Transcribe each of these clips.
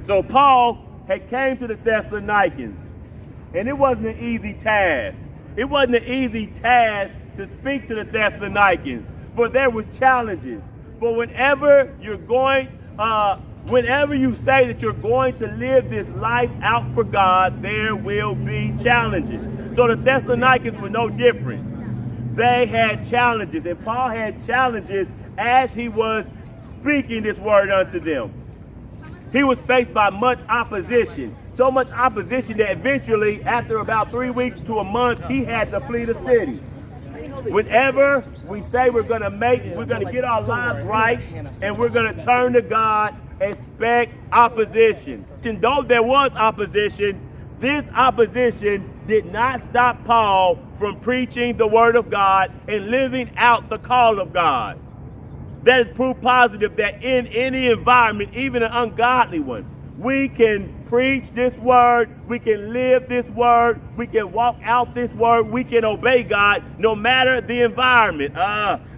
So Paul had came to the Thessalonians, and it wasn't an easy task. It wasn't an easy task to speak to the Thessalonians, for there was challenges. For whenever you say that you're going to live this life out for God, there will be challenges. So the Thessalonians were no different. They had challenges, and Paul had challenges as he was speaking this word unto them. He was faced by much opposition, so much opposition that eventually, after about 3 weeks to a month, he had to flee the city. Whenever we say we're going to get our lives right, and we're going to turn to God, expect opposition. And though there was opposition, this opposition did not stop Paul from preaching the word of God and living out the call of God. That is proof positive that in any environment, even an ungodly one, we can preach this word, we can live this word, we can walk out this word, we can obey God no matter the environment.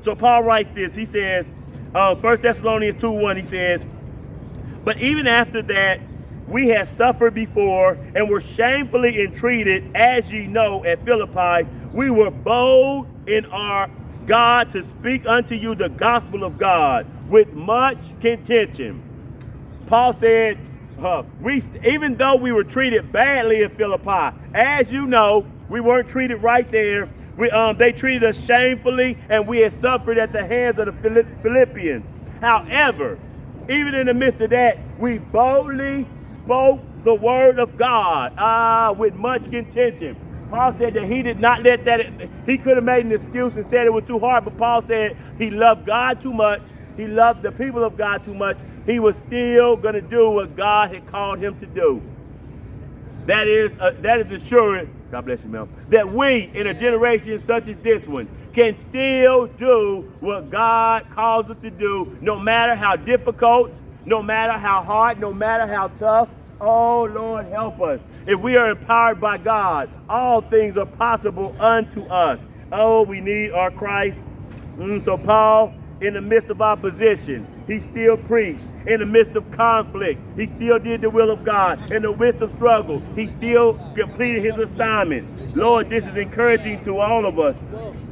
So Paul writes this, he says, 1 Thessalonians 2:1, he says, but even after that, we had suffered before and were shamefully entreated, as ye know, at Philippi. We were bold in our God to speak unto you the gospel of God with much contention. Paul said, even though we were treated badly in Philippi, as you know, we weren't treated right there. They treated us shamefully, and we had suffered at the hands of the Philippians. However, even in the midst of that, we boldly spoke the word of God with much contention. Paul said that he did not let that, he could have made an excuse and said it was too hard, but Paul said he loved God too much. He loved the people of God too much. He was still going to do what God had called him to do. That is assurance, God bless you, Mel, that we in a generation such as this one can still do what God calls us to do, no matter how difficult, no matter how hard, no matter how tough. Oh, Lord, help us. If we are empowered by God, all things are possible unto us. Oh, we need our Christ. So Paul, in the midst of opposition, he still preached. In the midst of conflict, he still did the will of God. In the midst of struggle, he still completed his assignment. Lord, this is encouraging to all of us.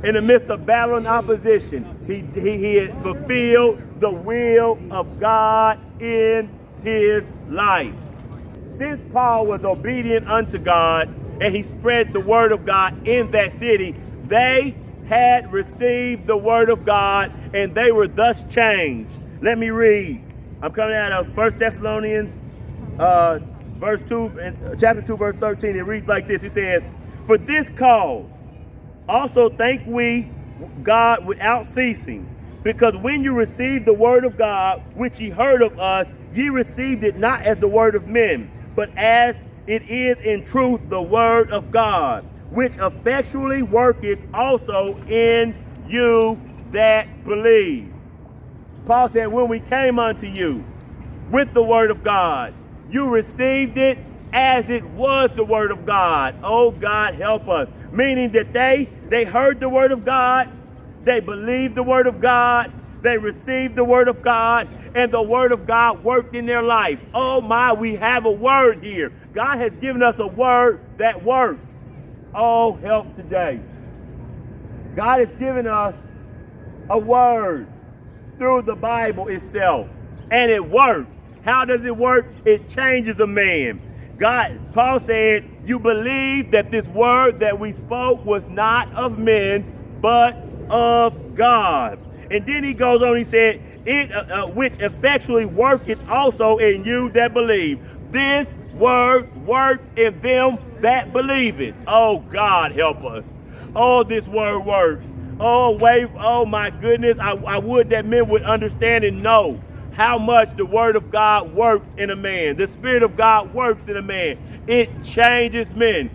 In the midst of battle and opposition, he had fulfilled the will of God in his life. Since Paul was obedient unto God and he spread the word of God in that city, they had received the word of God and they were thus changed. Let me read. I'm coming out of 1 Thessalonians chapter 2, verse 13. It reads like this. It says, for this cause also thank we God without ceasing, because when you received the word of God, which ye heard of us, ye received it not as the word of men, but as it is in truth the word of God, which effectually worketh also in you that believe. Paul said, when we came unto you with the word of God, you received it as it was the word of God. Oh, God, help us. Meaning that they heard the word of God, they believed the word of God, they received the word of God, and the word of God worked in their life. Oh my, we have a word here. God has given us a word that works. Oh, help today. God has given us a word through the Bible itself, and it works. How does it work? It changes a man. Paul said, you believe that this word that we spoke was not of men, but of God. And then he goes on, he said, it which effectually worketh also in you that believe. This word works in them that believe it. Oh, God, help us. Oh, this word works. Oh my goodness, I would that men would understand and know how much the word of God works in a man. The Spirit of God works in a man. It changes men.